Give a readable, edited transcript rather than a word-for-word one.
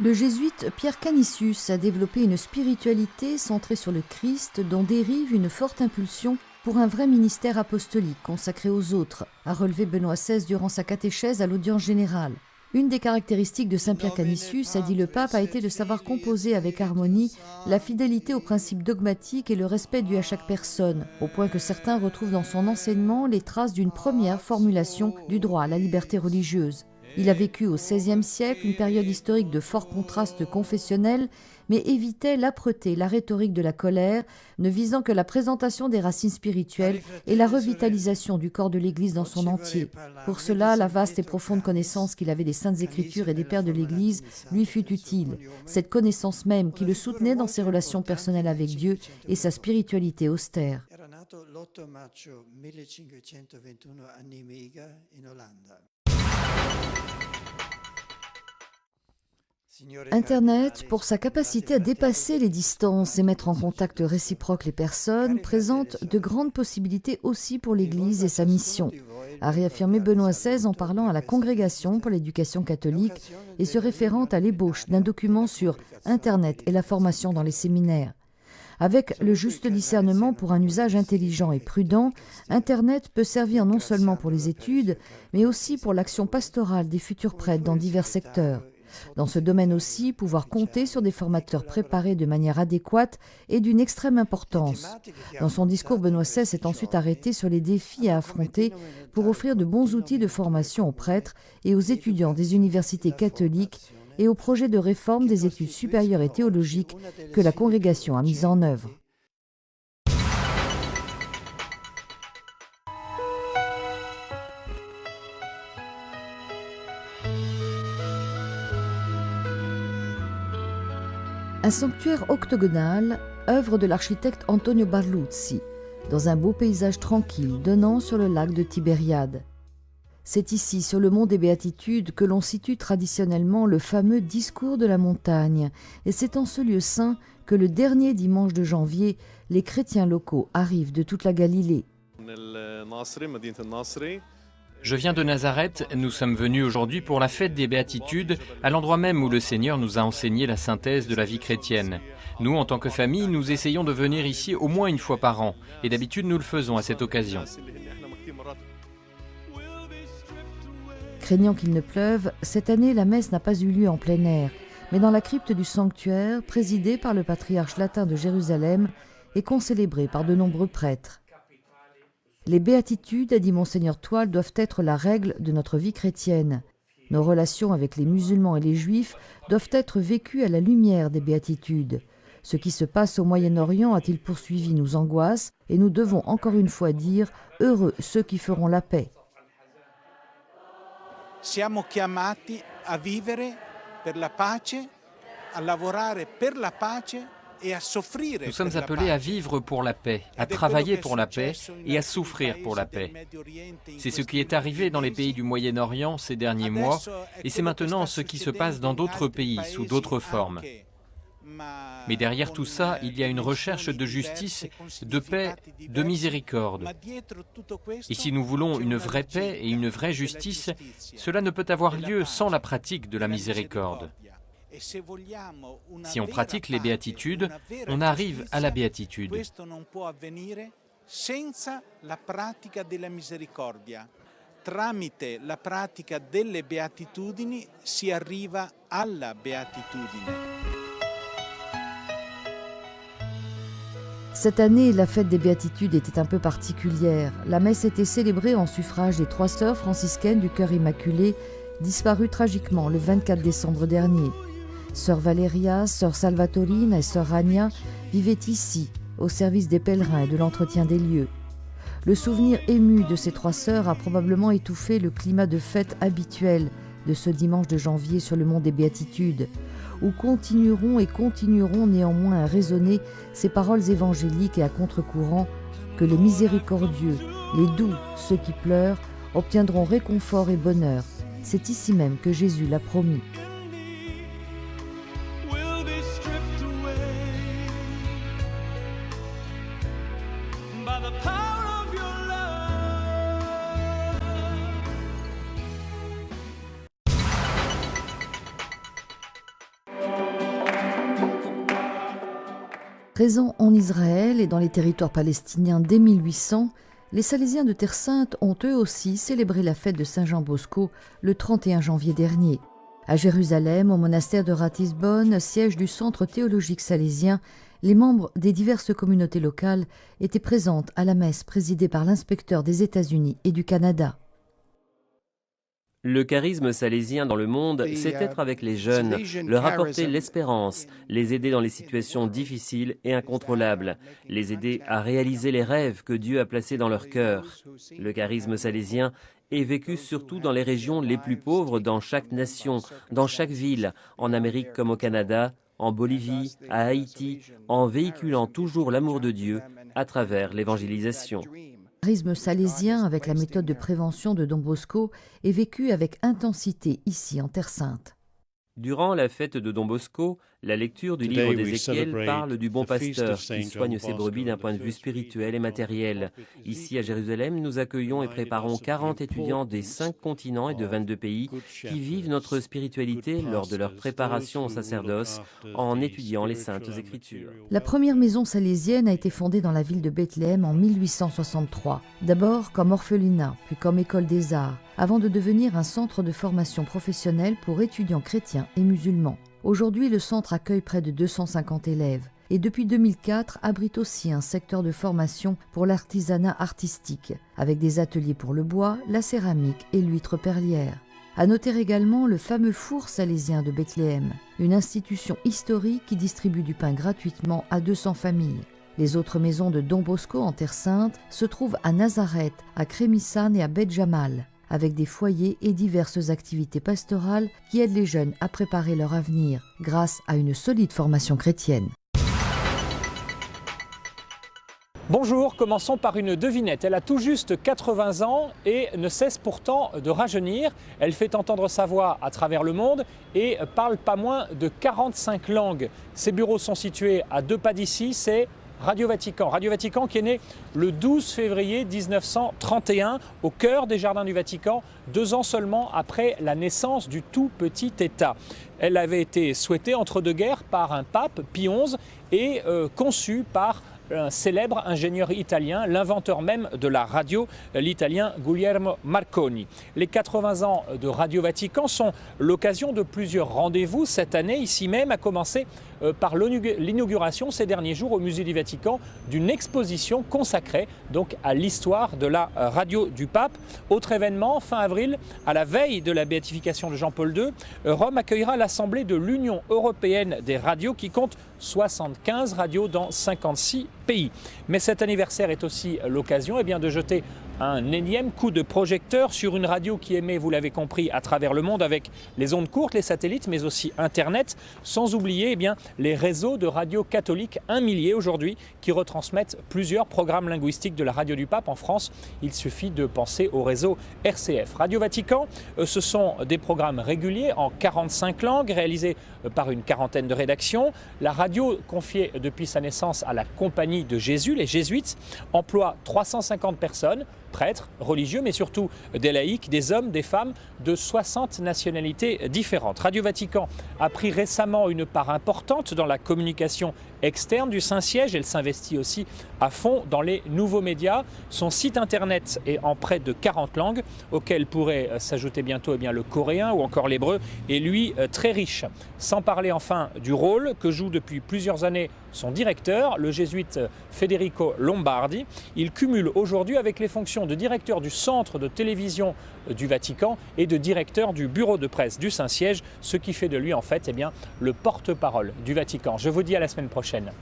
Le jésuite Pierre Canisius a développé une spiritualité centrée sur le Christ dont dérive une forte impulsion pour un vrai ministère apostolique consacré aux autres, a relevé Benoît XVI durant sa catéchèse à l'audience générale. Une des caractéristiques de saint Pierre Canisius, a dit le pape, a été de savoir composer avec harmonie la fidélité aux principes dogmatiques et le respect dû à chaque personne, au point que certains retrouvent dans son enseignement les traces d'une première formulation du droit à la liberté religieuse. Il a vécu au XVIe siècle une période historique de forts contrastes confessionnels, mais évitait l'âpreté, la rhétorique de la colère, ne visant que la présentation des racines spirituelles et la revitalisation du corps de l'Église dans son entier. Pour cela, la vaste et profonde connaissance qu'il avait des Saintes Écritures et des Pères de l'Église lui fut utile, cette connaissance même qui le soutenait dans ses relations personnelles avec Dieu et sa spiritualité austère. Internet, pour sa capacité à dépasser les distances et mettre en contact réciproque les personnes, présente de grandes possibilités aussi pour l'Église et sa mission, a réaffirmé Benoît XVI en parlant à la Congrégation pour l'éducation catholique et se référant à l'ébauche d'un document sur Internet et la formation dans les séminaires. Avec le juste discernement pour un usage intelligent et prudent, Internet peut servir non seulement pour les études, mais aussi pour l'action pastorale des futurs prêtres dans divers secteurs. Dans ce domaine aussi, pouvoir compter sur des formateurs préparés de manière adéquate est d'une extrême importance. Dans son discours, Benoît XVI s'est ensuite arrêté sur les défis à affronter pour offrir de bons outils de formation aux prêtres et aux étudiants des universités catholiques et aux projets de réforme des études supérieures et théologiques que la Congrégation a mis en œuvre. Un sanctuaire octogonal, œuvre de l'architecte Antonio Barluzzi, dans un beau paysage tranquille donnant sur le lac de Tibériade. C'est ici, sur le mont des Béatitudes, que l'on situe traditionnellement le fameux discours de la montagne, et c'est en ce lieu saint que le dernier dimanche de janvier, les chrétiens locaux arrivent de toute la Galilée. Je viens de Nazareth, nous sommes venus aujourd'hui pour la fête des Béatitudes, à l'endroit même où le Seigneur nous a enseigné la synthèse de la vie chrétienne. Nous, en tant que famille, nous essayons de venir ici au moins une fois par an, et d'habitude nous le faisons à cette occasion. Craignant qu'il ne pleuve, cette année la messe n'a pas eu lieu en plein air, mais dans la crypte du sanctuaire, présidée par le patriarche latin de Jérusalem et concélébrée par de nombreux prêtres. Les béatitudes, a dit Monseigneur Toile, doivent être la règle de notre vie chrétienne. Nos relations avec les musulmans et les juifs doivent être vécues à la lumière des béatitudes. Ce qui se passe au Moyen-Orient, a-t-il poursuivi, nous angoisse, et nous devons encore une fois dire « Heureux ceux qui feront la paix ». Siamo chiamati a vivere per la pace, a lavorare per la pace. Nous sommes appelés à vivre pour la paix, à travailler pour la paix et à souffrir pour la paix. C'est ce qui est arrivé dans les pays du Moyen-Orient ces derniers mois et c'est maintenant ce qui se passe dans d'autres pays sous d'autres formes. Mais derrière tout ça, il y a une recherche de justice, de paix, de miséricorde. Et si nous voulons une vraie paix et une vraie justice, cela ne peut avoir lieu sans la pratique de la miséricorde. Si on pratique les béatitudes, on arrive à la béatitude. Tramite la pratica delle beatitudini si arriva alla beatitudine. Cette année, la fête des béatitudes était un peu particulière. La messe était célébrée en suffrage des 3 sœurs franciscaines du Cœur Immaculé, disparues tragiquement le 24 décembre dernier. Sœur Valéria, sœur Salvatorine et sœur Rania vivaient ici, au service des pèlerins et de l'entretien des lieux. Le souvenir ému de ces 3 sœurs a probablement étouffé le climat de fête habituel de ce dimanche de janvier sur le mont des Béatitudes, où continueront néanmoins à résonner ces paroles évangéliques et à contre-courant que les miséricordieux, les doux, ceux qui pleurent, obtiendront réconfort et bonheur. C'est ici même que Jésus l'a promis. Présents en Israël et dans les territoires palestiniens dès 1800, les Salésiens de Terre Sainte ont eux aussi célébré la fête de Saint Jean Bosco le 31 janvier dernier. À Jérusalem, au monastère de Ratisbonne, siège du centre théologique salésien, les membres des diverses communautés locales étaient présentes à la messe présidée par l'inspecteur des États-Unis et du Canada. Le charisme salésien dans le monde, c'est être avec les jeunes, leur apporter l'espérance, les aider dans les situations difficiles et incontrôlables, les aider à réaliser les rêves que Dieu a placés dans leur cœur. Le charisme salésien est vécu surtout dans les régions les plus pauvres dans chaque nation, dans chaque ville, en Amérique comme au Canada, en Bolivie, à Haïti, en véhiculant toujours l'amour de Dieu à travers l'évangélisation. Le charisme salésien, avec la méthode de prévention de Don Bosco, est vécu avec intensité ici en Terre Sainte. Durant la fête de Don Bosco, la lecture du livre d'Ézéchiel parle du bon pasteur qui soigne ses brebis d'un point de vue spirituel et matériel. Ici à Jérusalem, nous accueillons et préparons 40 étudiants des 5 continents et de 22 pays qui vivent notre spiritualité lors de leur préparation au sacerdoce en étudiant les Saintes Écritures. La première maison salésienne a été fondée dans la ville de Bethléem en 1863, d'abord comme orphelinat, puis comme école des arts, avant de devenir un centre de formation professionnelle pour étudiants chrétiens et musulmans. Aujourd'hui, le centre accueille près de 250 élèves et depuis 2004 abrite aussi un secteur de formation pour l'artisanat artistique, avec des ateliers pour le bois, la céramique et l'huître perlière. À noter également le fameux four salésien de Bethléem, une institution historique qui distribue du pain gratuitement à 200 familles. Les autres maisons de Don Bosco en Terre Sainte se trouvent à Nazareth, à Crémissane et à Bet Jamal, avec des foyers et diverses activités pastorales qui aident les jeunes à préparer leur avenir grâce à une solide formation chrétienne. Bonjour, commençons par une devinette. Elle a tout juste 80 ans et ne cesse pourtant de rajeunir. Elle fait entendre sa voix à travers le monde et parle pas moins de 45 langues. Ses bureaux sont situés à 2 pas d'ici, c'est Radio Vatican. Radio Vatican qui est né le 12 février 1931 au cœur des jardins du Vatican, 2 ans seulement après la naissance du tout petit État. Elle avait été souhaitée entre deux guerres par un pape, Pie XI, et conçue par un célèbre ingénieur italien, l'inventeur même de la radio, l'italien Guglielmo Marconi. Les 80 ans de Radio Vatican sont l'occasion de plusieurs rendez-vous cette année, ici même, à commencer par l'inauguration ces derniers jours au Musée du Vatican d'une exposition consacrée donc à l'histoire de la radio du pape. Autre événement, fin avril, à la veille de la béatification de Jean-Paul II, Rome accueillera l'Assemblée de l'Union européenne des radios qui compte 75 radios dans 56 pays. Mais cet anniversaire est aussi l'occasion de jeter un énième coup de projecteur sur une radio qui émet, vous l'avez compris, à travers le monde avec les ondes courtes, les satellites, mais aussi Internet, sans oublier les réseaux de radios catholiques, 1 millier aujourd'hui, qui retransmettent plusieurs programmes linguistiques de la radio du pape en France. Il suffit de penser au réseau RCF. Radio Vatican, ce sont des programmes réguliers en 45 langues, réalisés par une quarantaine de rédactions. La radio, confiée depuis sa naissance à la Compagnie de Jésus, les jésuites, emploie 350 personnes, prêtres, religieux, mais surtout des laïcs, des hommes, des femmes de 60 nationalités différentes. Radio Vatican a pris récemment une part importante dans la communication externe du Saint-Siège. Elle s'investit aussi à fond dans les nouveaux médias. Son site internet est en près de 40 langues, auxquelles pourrait s'ajouter bientôt le coréen ou encore l'hébreu, et lui très riche. Sans parler enfin du rôle que joue depuis plusieurs années son directeur, le jésuite Federico Lombardi. Il cumule aujourd'hui avec les fonctions de directeur du centre de télévision du Vatican et de directeur du bureau de presse du Saint-Siège, ce qui fait de lui en fait le porte-parole du Vatican. Je vous dis à la semaine prochaine.